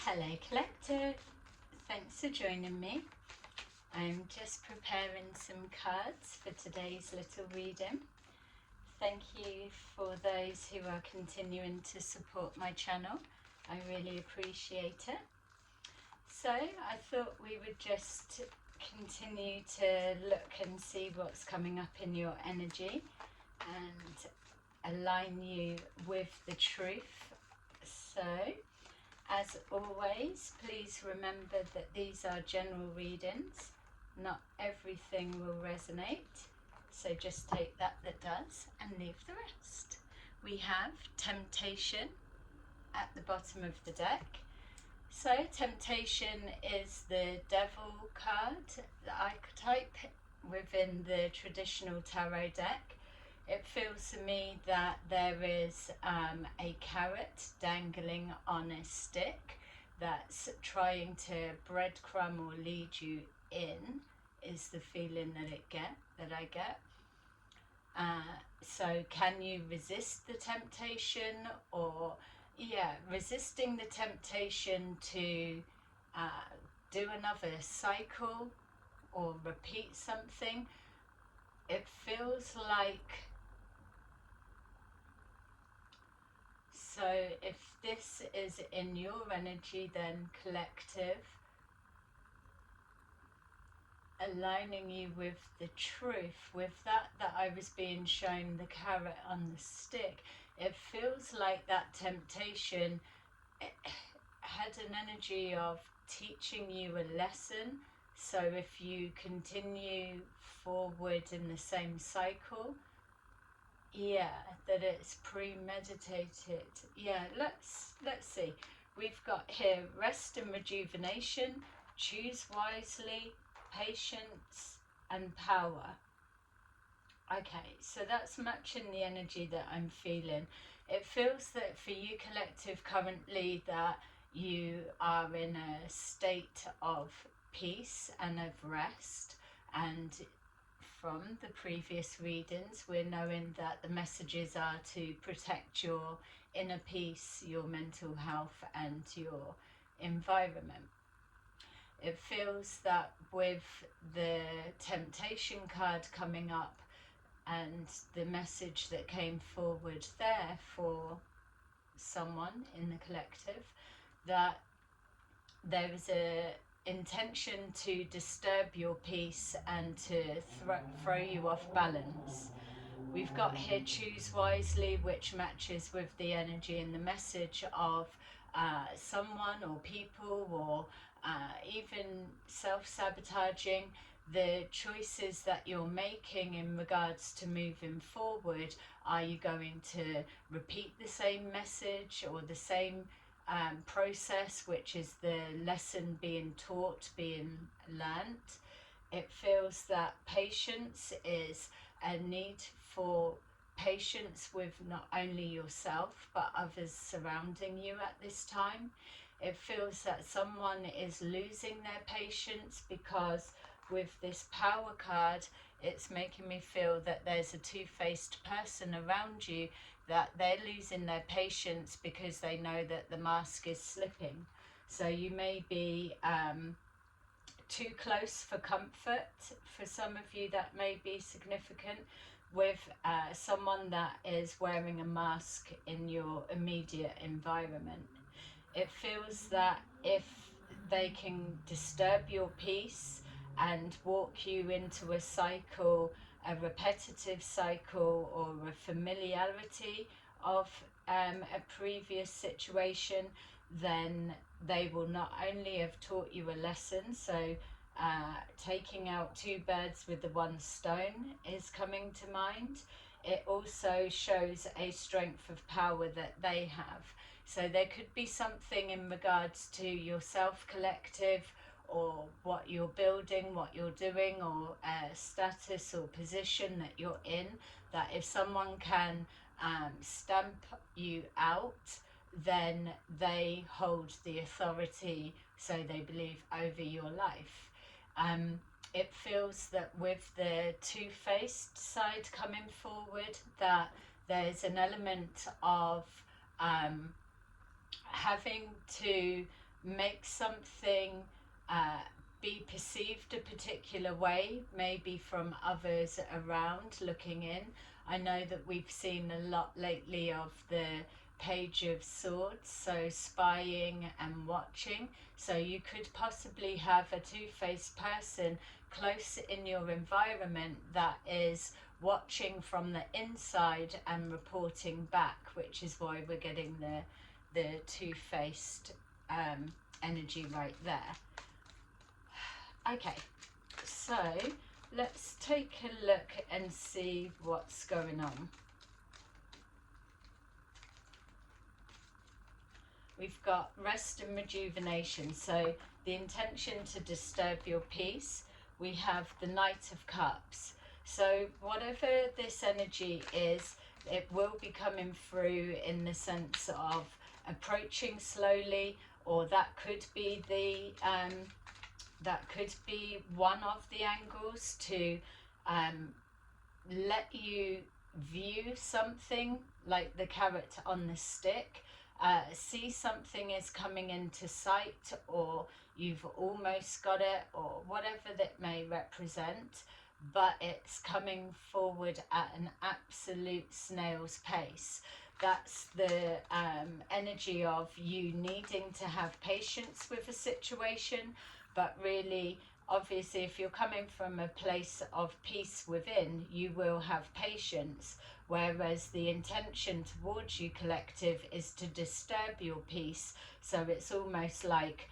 Hello Collective, thanks for joining me. I'm just preparing some cards for today's little reading. Thank you for those who are continuing to support my channel. I really appreciate it. So I thought we would just continue to look and see what's coming up in your energy and align you with the truth. So as always, please remember that these are general readings. Not everything will resonate, so just take that does and leave the rest. We have Temptation at the bottom of the deck. So Temptation is the Devil card, the archetype within the traditional tarot deck. It feels to me that there is a carrot dangling on a stick that's trying to breadcrumb or lead you in, is the feeling that I get. So can you resist the temptation, or resisting the temptation to do another cycle or repeat something? It feels like, so if this is in your energy, then Collective, aligning you with the truth, with that I was being shown, the carrot on the stick. It feels like that temptation had an energy of teaching you a lesson. So if you continue forward in the same cycle, that it's premeditated. Let's see. We've got here rest and rejuvenation, choose wisely, patience and power. Okay, so that's matching the energy that I'm feeling. It feels that for you Collective currently that you are in a state of peace and of rest, and from the previous readings we're knowing that the messages are to protect your inner peace, your mental health and your environment. It feels that with the Temptation card coming up and the message that came forward there for someone in the Collective, that there is a intention to disturb your peace and to throw you off balance. We've got here choose wisely, which matches with the energy and the message of someone or people, or even self-sabotaging. The choices that you're making in regards to moving forward. Are you going to repeat the same message or the same process, which is the lesson being taught, being learnt? It feels that patience is a need for patience with not only yourself but others surrounding you at this time. It feels that someone is losing their patience, because with this Power card it's making me feel that there's a two-faced person around you, that they're losing their patience because they know that the mask is slipping. So you may be too close for comfort. For some of you that may be significant, with someone that is wearing a mask in your immediate environment. It feels that if they can disturb your peace and walk you into a cycle, a repetitive cycle or a familiarity of a previous situation, then they will not only have taught you a lesson. So taking out two birds with the one stone is coming to mind. It also shows a strength of power that they have. So there could be something in regards to yourself Collective, or what you're building, what you're doing, or a status or position that you're in, that if someone can stamp you out, then they hold the authority, so they believe, over your life. It feels that with the two-faced side coming forward, that there's an element of having to make something be perceived a particular way, maybe from others around looking in. I know that we've seen a lot lately of the Page of Swords, so spying and watching. So you could possibly have a two-faced person close in your environment that is watching from the inside and reporting back, which is why we're getting the two-faced energy right there. Okay, so let's take a look and see what's going on. We've got rest and rejuvenation, so the intention to disturb your peace. We have the Knight of Cups. So whatever this energy is, it will be coming through in the sense of approaching slowly, or that could be one of the angles to let you view something like the carrot on the stick. See something is coming into sight, or you've almost got it, or whatever that may represent, but it's coming forward at an absolute snail's pace. That's the energy of you needing to have patience with a situation, but really, obviously, if you're coming from a place of peace within, you will have patience. Whereas the intention towards you, collective, is to disturb your peace. So it's almost like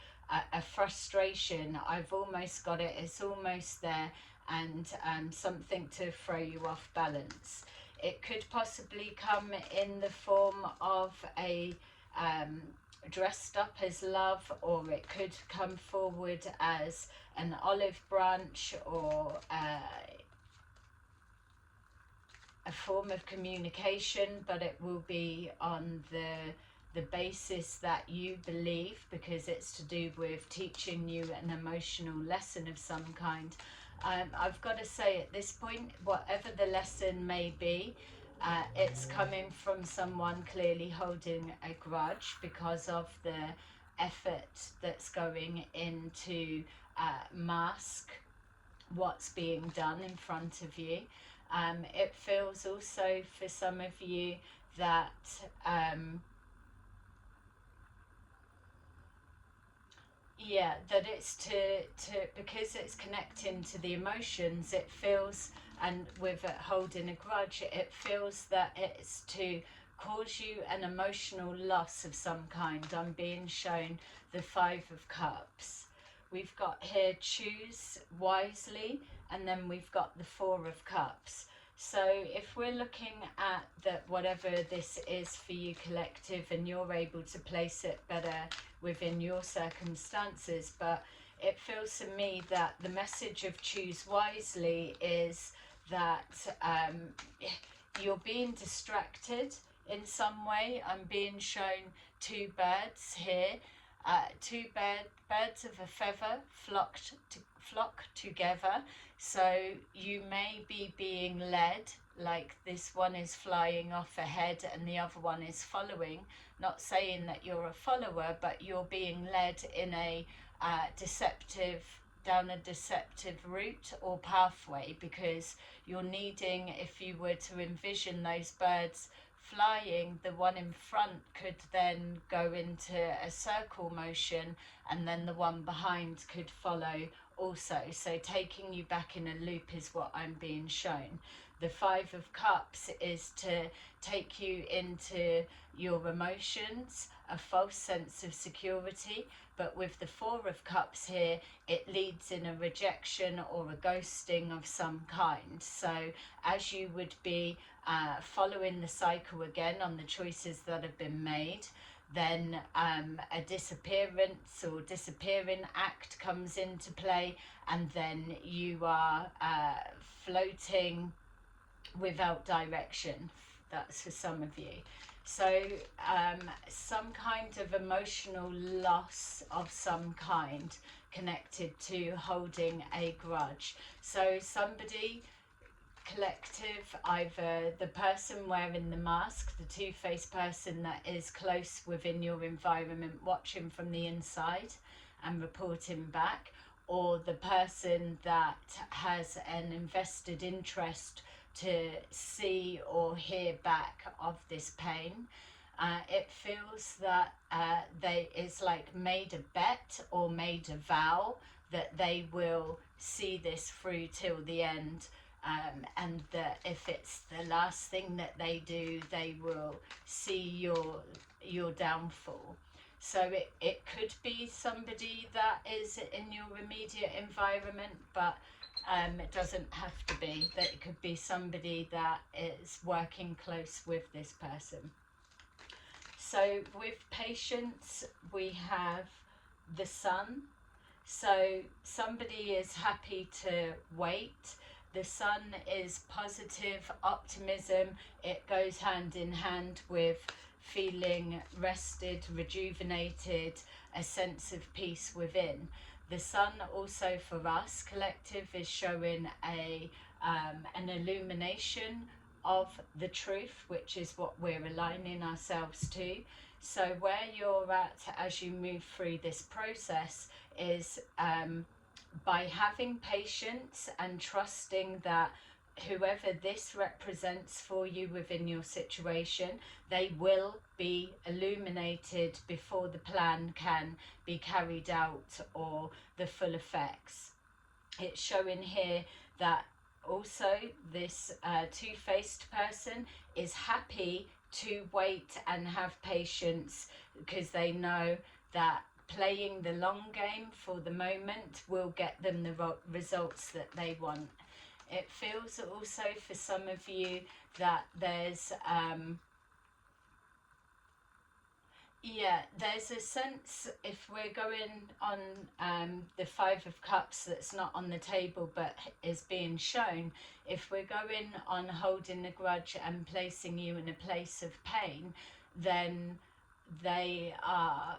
a frustration. I've almost got it, it's almost there, and something to throw you off balance. It could possibly come in the form of a dressed up as love, or it could come forward as an olive branch, or a form of communication, but it will be on the basis that you believe, because it's to do with teaching you an emotional lesson of some kind. I've got to say, at this point, whatever the lesson may be, it's coming from someone clearly holding a grudge because of the effort that's going into mask what's being done in front of you. It feels also for some of you that that it's to because it's connecting to the emotions, it feels, and with it holding a grudge, it feels that it's to cause you an emotional loss of some kind. I'm being shown the Five of Cups. We've got here choose wisely, and then we've got the Four of Cups. So if we're looking at that, whatever this is for you, collective, and you're able to place it better within your circumstances, but it feels to me that the message of choose wisely is that you're being distracted in some way. I'm being shown two birds here, two birds of a feather flock together. So you may be being led, like this one is flying off ahead and the other one is following. Not saying that you're a follower, but you're being led in a down a deceptive route or pathway, because you're needing, if you were to envision those birds flying, the one in front could then go into a circle motion, and then the one behind could follow also. So taking you back in a loop is what I'm being shown. The Five of Cups is to take you into your emotions, a false sense of security. But with the Four of Cups here, it leads in a rejection or a ghosting of some kind. So as you would be following the cycle again on the choices that have been made, then a disappearance or disappearing act comes into play, and then you are floating without direction. That's for some of you. So some kind of emotional loss of some kind connected to holding a grudge. So somebody collective, either the person wearing the mask, the two-faced person that is close within your environment, watching from the inside and reporting back, or the person that has an invested interest to see or hear back of this pain. It feels that it's like made a bet or made a vow that they will see this through till the end, and that if it's the last thing that they do, they will see your downfall. So it could be somebody that is in your immediate environment, but it doesn't have to be. That it could be somebody that is working close with this person. So with patience, we have the sun. So somebody is happy to wait. The sun is positive optimism. It goes hand in hand with feeling rested, rejuvenated, a sense of peace within. The sun also for us collective is showing an illumination of the truth, which is what we're aligning ourselves to. So where you're at as you move through this process is by having patience and trusting that whoever this represents for you within your situation, they will be illuminated before the plan can be carried out or the full effects. It's showing here that also this two-faced person is happy to wait and have patience, because they know that playing the long game for the moment will get them the results that they want. It feels also for some of you that there's there's a sense, if we're going on the Five of Cups that's not on the table but is being shown, if we're going on holding the grudge and placing you in a place of pain, then they are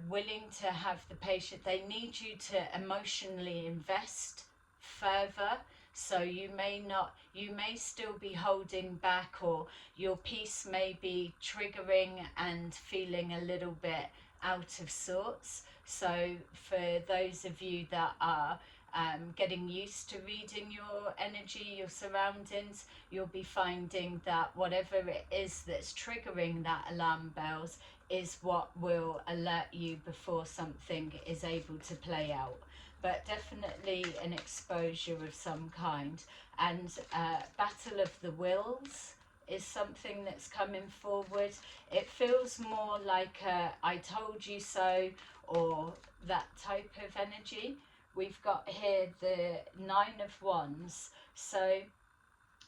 willing to have the patience. They need you to emotionally invest further. So you may still be holding back, or your piece may be triggering and feeling a little bit out of sorts. So for those of you that are getting used to reading your energy, your surroundings, you'll be finding that whatever it is that's triggering that alarm bells is what will alert you before something is able to play out. But definitely an exposure of some kind. And battle of the wills is something that's coming forward. It feels more like I told you so, or that type of energy. We've got here the Nine of Wands. So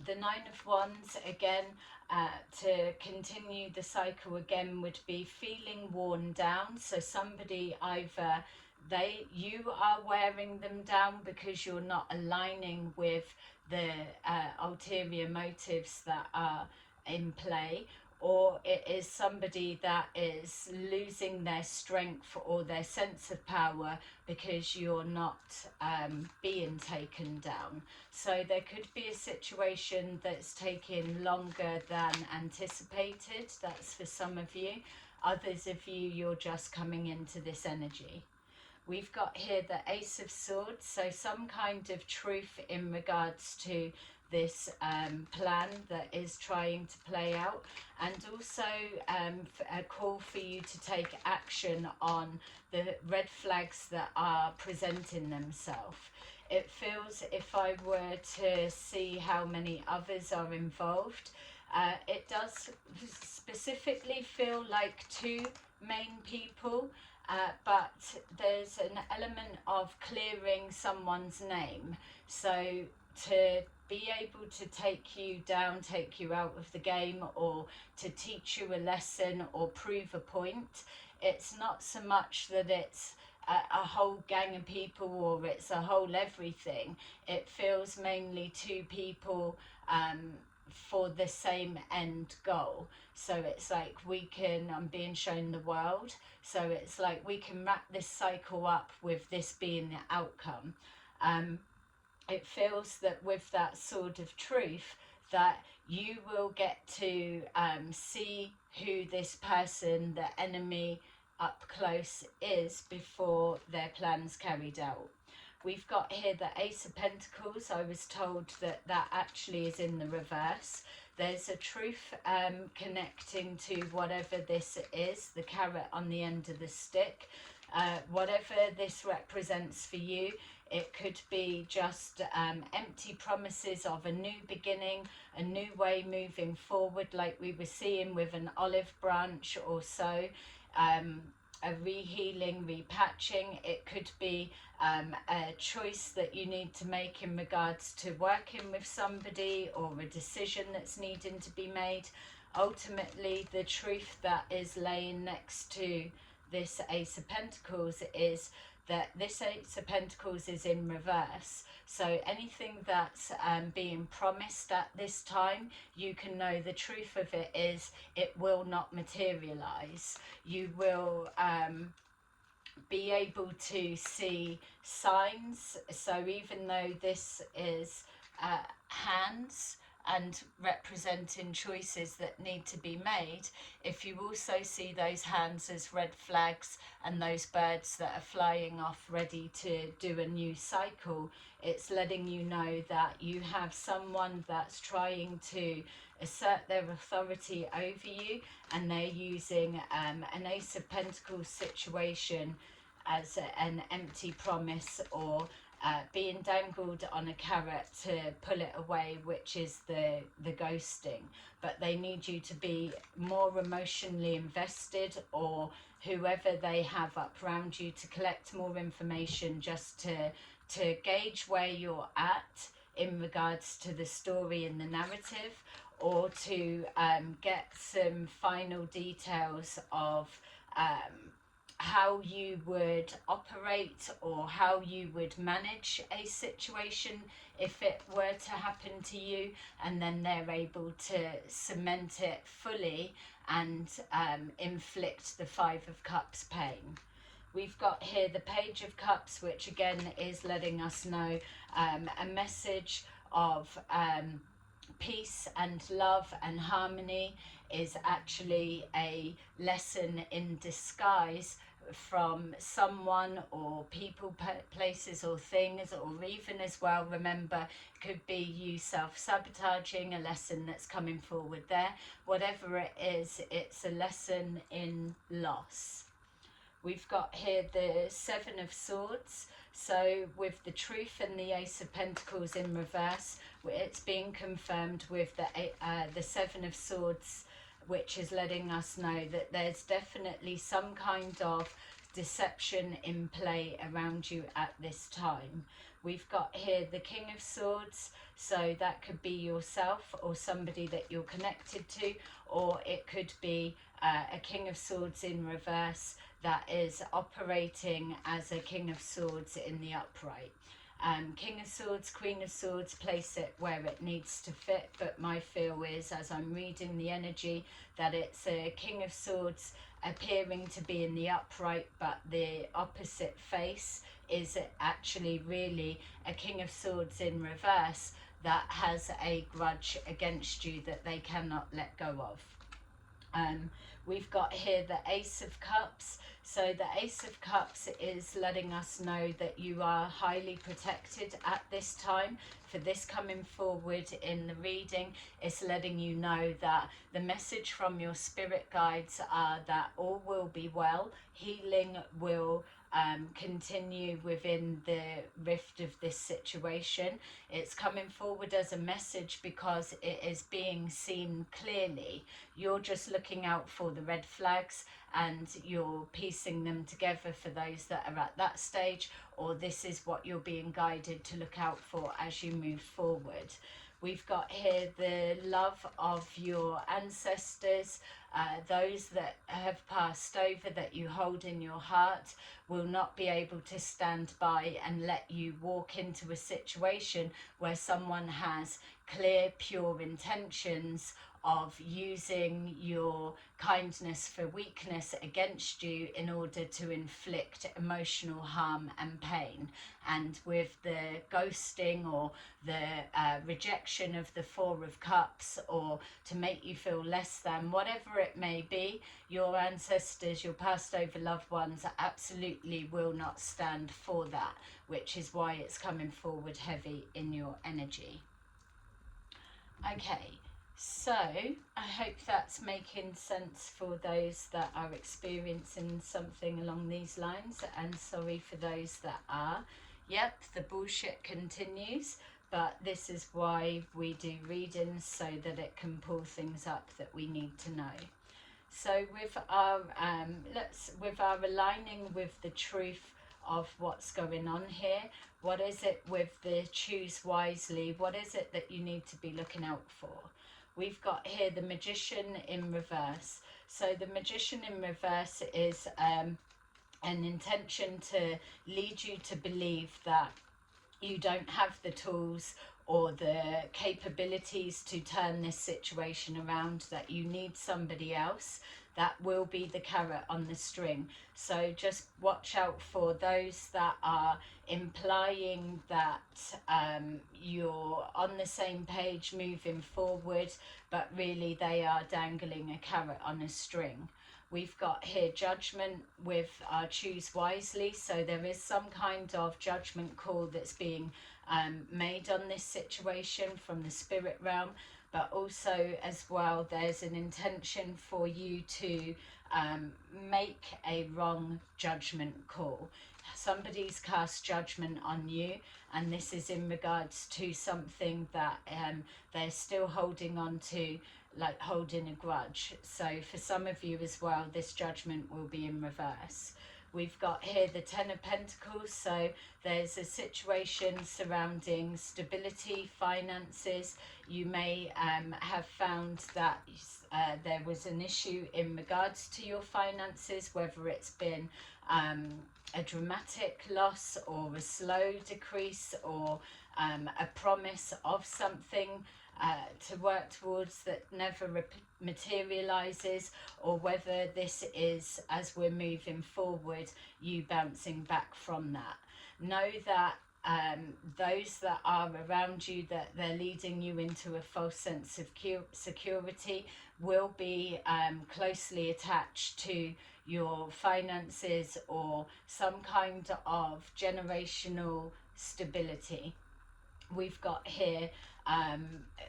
the Nine of Wands, again, to continue the cycle again, would be feeling worn down. So somebody either you are wearing them down because you're not aligning with the ulterior motives that are in play, or it is somebody that is losing their strength or their sense of power because you're not being taken down. So there could be a situation that's taking longer than anticipated. That's for some of you. Others of you, you're just coming into this energy. We've got here the Ace of Swords, so some kind of truth in regards to this plan that is trying to play out, and also a call for you to take action on the red flags that are presenting themselves. It feels, if I were to see how many others are involved, it does specifically feel like two main people. But there's an element of clearing someone's name. So to be able to take you down, take you out of the game, or to teach you a lesson or prove a point, it's not so much that it's a whole gang of people or it's a whole everything. It feels mainly two people for the same end goal. So it's like I'm being shown the world. So it's like we can wrap this cycle up with this being the outcome. it feels that with that sword of truth, that you will get to see who this person, the enemy up close, is before their plans carried out. We've got here the Ace of Pentacles. I was told that that actually is in the reverse. There's a truth connecting to whatever this is, the carrot on the end of the stick. Whatever this represents for you, it could be just empty promises of a new beginning, a new way moving forward, like we were seeing with an olive branch or so. A rehealing, repatching. It could be a choice that you need to make in regards to working with somebody, or a decision that's needing to be made. Ultimately, the truth that is laying next to this Ace of Pentacles is that this Ace of Pentacles is in reverse. So anything that's being promised at this time, you can know the truth of it is it will not materialize. You will be able to see signs. So even though this is hands and representing choices that need to be made, if you also see those hands as red flags and those birds that are flying off ready to do a new cycle, it's letting you know that you have someone that's trying to assert their authority over you, and they're using an Ace of Pentacles situation as an empty promise, or being dangled on a carrot to pull it away, which is the ghosting. But they need you to be more emotionally invested, or whoever they have up around you, to collect more information, just to gauge where you're at in regards to the story and the narrative, or to get some final details of how you would operate, or how you would manage a situation if it were to happen to you, and then they're able to cement it fully and inflict the Five of Cups pain. We've got here the Page of Cups, which again is letting us know a message of peace and love and harmony, is actually a lesson in disguise from someone or people, places or things, or even as well, remember, it could be you self-sabotaging, a lesson that's coming forward there. Whatever it is, it's a lesson in loss. We've got here the Seven of Swords. So with the Truth and the Ace of Pentacles in reverse, it's being confirmed with the Seven of Swords, which is letting us know that there's definitely some kind of deception in play around you at this time. We've got here the King of Swords, so that could be yourself or somebody that you're connected to, or it could be a King of Swords in reverse that is operating as a King of Swords in the upright. King of Swords, Queen of Swords, place it where it needs to fit, but my feel is, as I'm reading the energy, that it's a King of Swords appearing to be in the upright, but the opposite face is actually really a King of Swords in reverse that has a grudge against you that they cannot let go of. We've got here the Ace of Cups. So the Ace of Cups is letting us know that you are highly protected at this time. For this coming forward in the reading, it's letting you know that the message from your spirit guides are that all will be well. Healing will continue within the rift of this situation. It's coming forward as a message because it is being seen clearly. You're just looking out for the red flags, and you're piecing them together for those that are at that stage, or this is what you're being guided to look out for as you move forward. We've got here the love of your ancestors, Those that have passed over that you hold in your heart will not be able to stand by and let you walk into a situation where someone has clear, pure intentions of using your kindness for weakness against you in order to inflict emotional harm and pain. And with the ghosting or the rejection of the Four of Cups, or to make you feel less than, whatever it may be, your ancestors, your passed over loved ones absolutely will not stand for that, which is why it's coming forward heavy in your energy. Okay, so I hope that's making sense for those that are experiencing something along these lines, and sorry for those that are. Yep, the bullshit continues, but this is why we do readings, so that it can pull things up that we need to know. So with our aligning with the truth of what's going on here, what is it with the choose wisely? What is it that you need to be looking out for? We've got here the Magician in reverse. So the Magician in reverse is an intention to lead you to believe that you don't have the tools or the capabilities to turn this situation around, that you need somebody else. That will be the carrot on the string. So just watch out for those that are implying that you're on the same page moving forward, but really they are dangling a carrot on a string. We've got here judgment with our choose wisely. So there is some kind of judgment call that's being made on this situation from the spirit realm, but also as well there's an intention for you to make a wrong judgment call. Somebody's cast judgment on you, and this is in regards to something that they're still holding on to, like holding a grudge. So for some of you as well, this judgment will be in reverse. We've got here the Ten of Pentacles. So there's a situation surrounding stability, finances. You may have found that there was an issue in regards to your finances, whether it's been a dramatic loss or a slow decrease, or a promise of something to work towards that never materializes, or whether this is, as we're moving forward, you bouncing back from that. Know that those that are around you, that they're leading you into a false sense of security, will be closely attached to your finances or some kind of generational stability. We've got here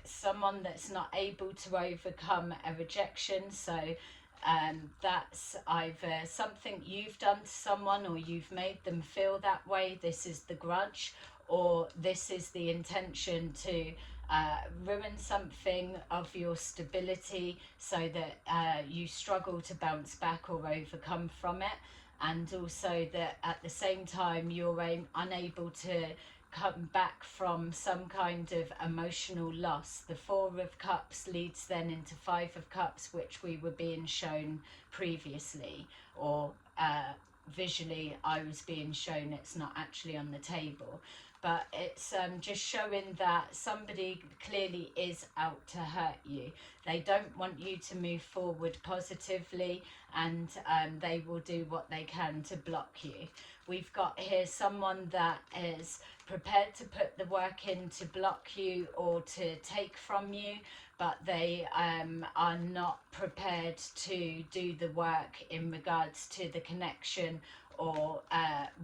someone that's not able to overcome a rejection. So that's either something you've done to someone, or you've made them feel that way. This is the grudge, or this is the intention to ruin something of your stability, so that you struggle to bounce back or overcome from it. And also that at the same time you're unable to come back from some kind of emotional loss. The Four of Cups leads then into Five of Cups, which we were being shown previously, or visually I was being shown. It's not actually on the table, but it's just showing that somebody clearly is out to hurt you. They don't want you to move forward positively, and they will do what they can to block you. We've got here someone that is prepared to put the work in to block you or to take from you, but they are not prepared to do the work in regards to the connection, or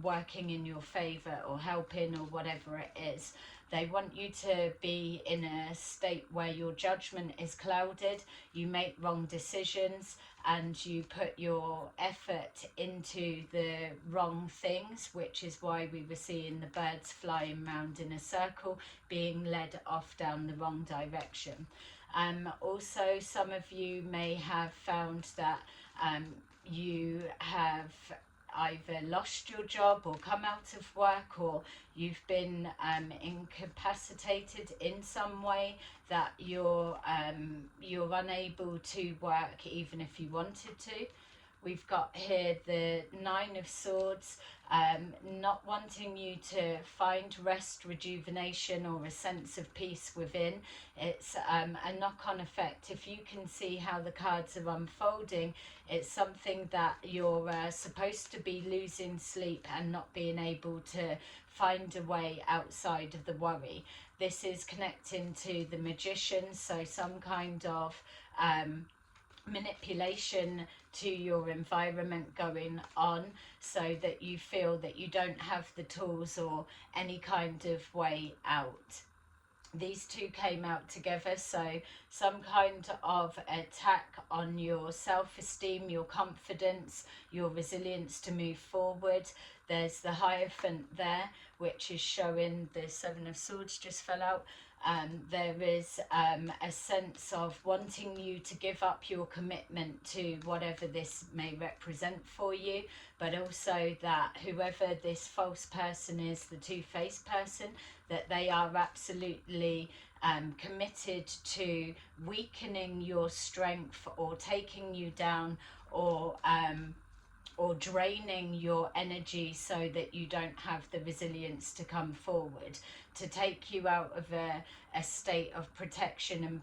working in your favor, or helping, or whatever it is. They want you to be in a state where your judgment is clouded, you make wrong decisions, and you put your effort into the wrong things, which is why we were seeing the birds flying round in a circle, being led off down the wrong direction. Also, some of you may have found that you have either lost your job or come out of work, or you've been incapacitated in some way that you're unable to work even if you wanted to. We've got here the Nine of Swords, not wanting you to find rest, rejuvenation, or a sense of peace within. It's a knock-on effect. If you can see how the cards are unfolding, it's something that you're supposed to be losing sleep and not being able to find a way outside of the worry. This is connecting to the Magician, so some kind of manipulation to your environment going on, so that you feel that you don't have the tools or any kind of way out. These two came out together, so some kind of attack on your self-esteem, your confidence, your resilience to move forward. There's the Hierophant there, which is showing the Seven of Swords just fell out. There is a sense of wanting you to give up your commitment to whatever this may represent for you, but also that whoever this false person is, the two-faced person, that they are absolutely committed to weakening your strength or taking you down, or draining your energy so that you don't have the resilience to come forward, to take you out of a state of protection and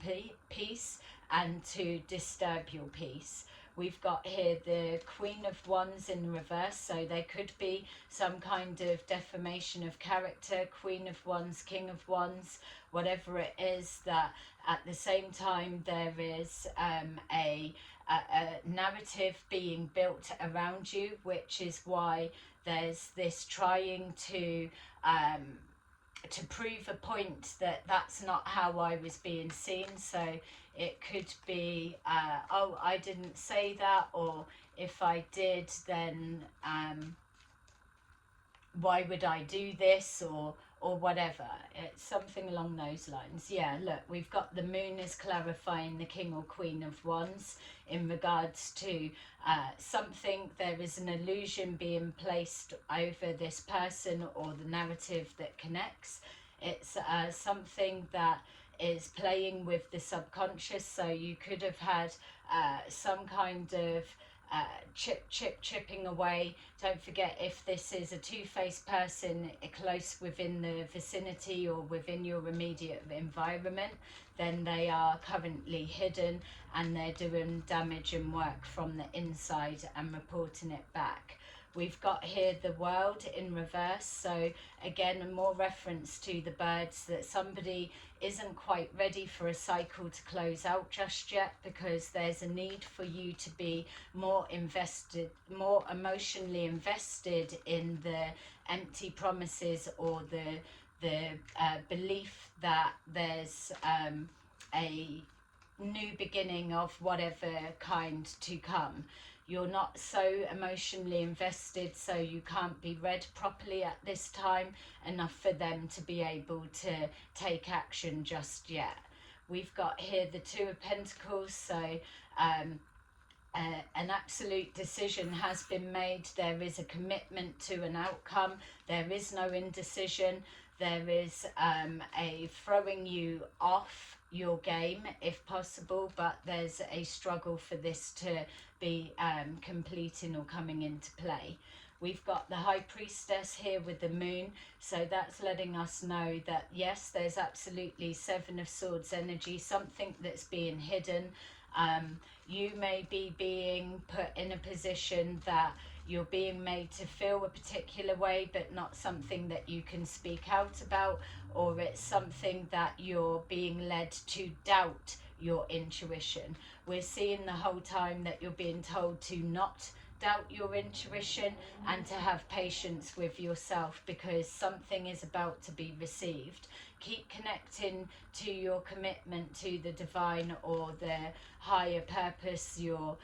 peace, and to disturb your peace. We've got here the Queen of Wands in reverse, so there could be some kind of defamation of character, Queen of Wands, King of Wands, whatever it is, that at the same time there is a narrative being built around you, which is why there's this trying to prove a point that that's not how I was being seen. So it could be, oh, I didn't say that, or if I did, then why would I do this, or whatever. It's something along those lines. Yeah, look, we've got the Moon is clarifying the King or Queen of Wands in regards to something. There is an illusion being placed over this person or the narrative that connects. It's something that is playing with the subconscious, so you could have had some kind of chipping away. Don't forget, if this is a two-faced person close within the vicinity or within your immediate environment, then they are currently hidden and they're doing damage and work from the inside and reporting it back. We've got here the World in reverse, so again, more reference to the birds, that somebody isn't quite ready for a cycle to close out just yet, because there's a need for you to be more invested, more emotionally invested in the empty promises or the belief that there's a new beginning of whatever kind to come. You're not so emotionally invested, so you can't be read properly at this time, enough for them to be able to take action just yet. We've got here the Two of Pentacles, so an absolute decision has been made. There is a commitment to an outcome. There is no indecision. There is a throwing you off your game if possible, but there's a struggle for this to be completing or coming into play. We've got the High Priestess here with the Moon, so that's letting us know that yes, there's absolutely Seven of Swords energy, something that's being hidden. You may be being put in a position that you're being made to feel a particular way, but not something that you can speak out about, or it's something that you're being led to doubt your intuition. We're seeing the whole time that you're being told to not doubt your intuition and to have patience with yourself, because something is about to be received. Keep connecting to your commitment to the divine or the higher purpose, your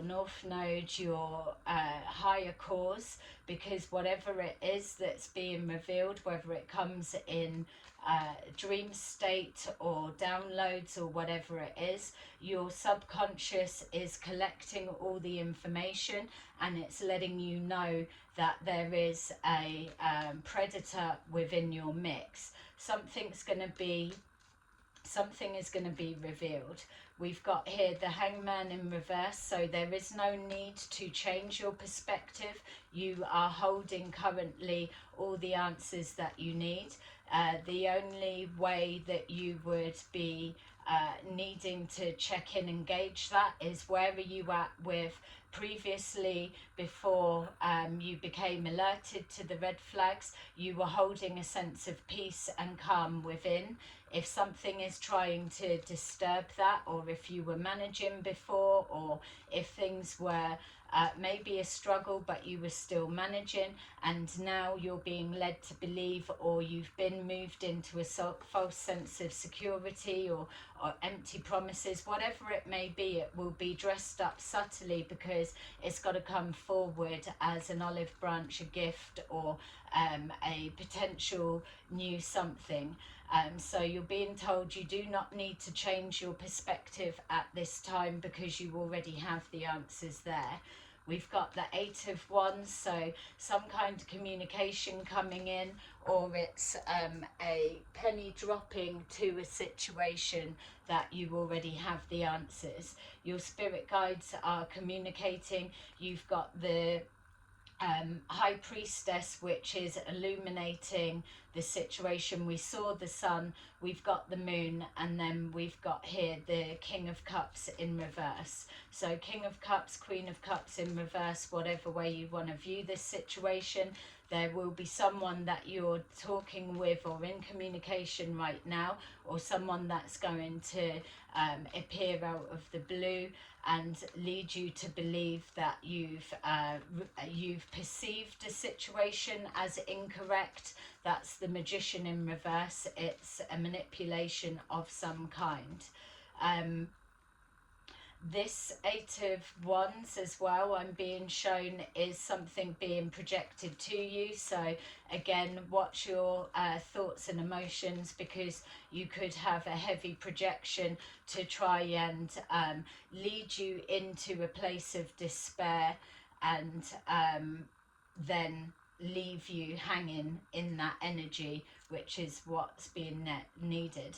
North Node, your higher cause, because whatever it is that's being revealed, whether it comes in dream state or downloads or whatever it is, your subconscious is collecting all the information and it's letting you know that there is a predator within your mix. Something is going to be revealed. We've got here the Hangman in reverse, so there is no need to change your perspective. You are holding currently all the answers that you need. The only way that you would be needing to check in and gauge that is, where are you at with previously, before you became alerted to the red flags? You were holding a sense of peace and calm within. If something is trying to disturb that, or if you were managing before, or if things were maybe a struggle but you were still managing, and now you're being led to believe, or you've been moved into a false sense of security, or empty promises, whatever it may be, it will be dressed up subtly, because it's got to come forward as an olive branch, a gift, or a potential new something. So you're being told you do not need to change your perspective at this time, because you already have the answers there. We've got the Eight of Wands, so some kind of communication coming in, or it's a penny dropping to a situation that you already have the answers. Your spirit guides are communicating. You've got the High Priestess, which is illuminating the situation. We saw the sun, we've got the moon, and then we've got here the King of Cups in reverse. So King of Cups, Queen of Cups in reverse, whatever way you want to view this situation. There will be someone that you're talking with or in communication right now, or someone that's going to appear out of the blue and lead you to believe that you've perceived a situation as incorrect. That's the Magician in reverse. It's a manipulation of some kind. This Eight of Wands as well, I'm being shown, is something being projected to you. So again, watch your thoughts and emotions, because you could have a heavy projection to try and lead you into a place of despair, and then leave you hanging in that energy, which is what's being needed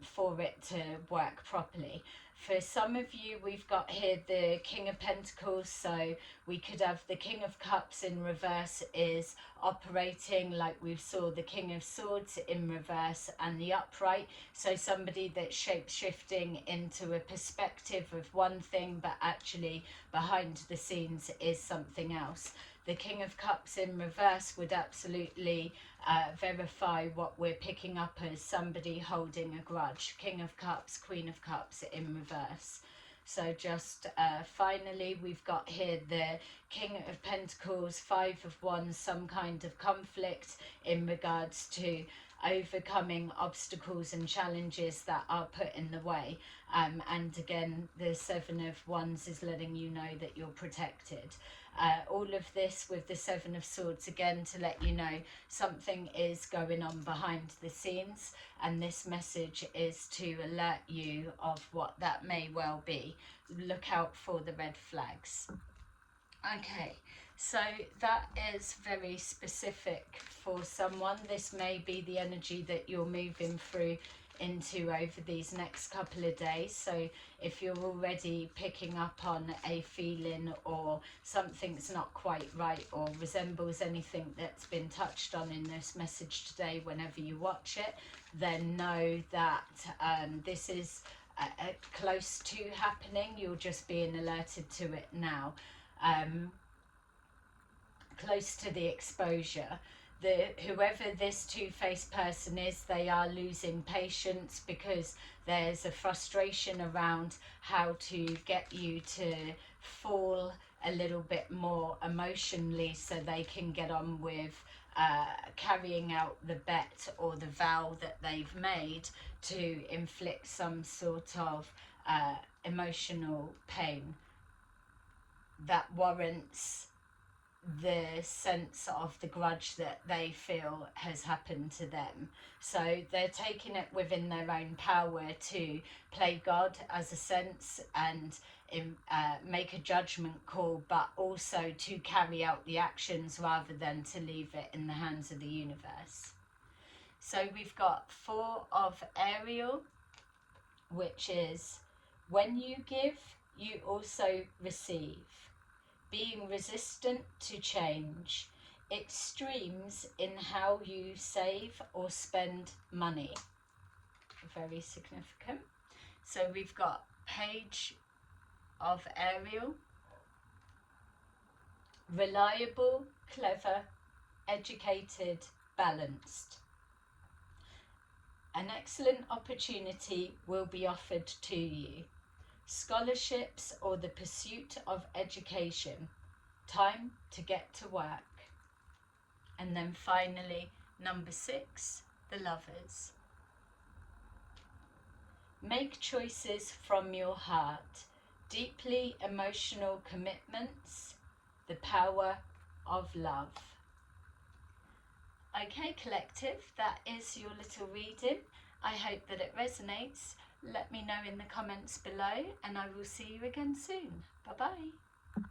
for it to work properly. For some of you, we've got here the King of Pentacles, so we could have the King of Cups in reverse is operating like we saw the King of Swords in reverse and the upright. So somebody that's shape-shifting into a perspective of one thing, but actually behind the scenes is something else. The King of Cups in reverse would absolutely verify what we're picking up as somebody holding a grudge. King of Cups, Queen of Cups in reverse. So just finally, we've got here the King of Pentacles, Five of Wands, some kind of conflict in regards to overcoming obstacles and challenges that are put in the way. And again, the Seven of Wands is letting you know that you're protected. All of this with the Seven of Swords, again, to let you know something is going on behind the scenes, and this message is to alert you of what that may well be. Look out for the red flags. Okay, so that is very specific for someone. This may be the energy that you're moving through into over these next couple of days. So if you're already picking up on a feeling, or something's not quite right, or resembles anything that's been touched on in this message today, whenever you watch it, then know that this is close to happening. You're just being alerted to it now. Close to the exposure. Whoever this two-faced person is, they are losing patience, because there's a frustration around how to get you to fall a little bit more emotionally, so they can get on with carrying out the bet or the vow that they've made to inflict some sort of emotional pain that warrants the sense of the grudge that they feel has happened to them. So they're taking it within their own power to play God, as a sense, and make a judgment call, but also to carry out the actions rather than to leave it in the hands of the universe. So we've got 4 of Ariel, which is when you give, you also receive. Being resistant to change, extremes in how you save or spend money. Very significant. So we've got Page of Ariel, reliable, clever, educated, balanced. An excellent opportunity will be offered to you. Scholarships or the pursuit of education. Time to get to work. And then finally, number 6, the Lovers. Make choices from your heart. Deeply emotional commitments. The power of love. Okay, collective, that is your little reading. I hope that it resonates. Let me know in the comments below, and I will see you again soon. Bye bye.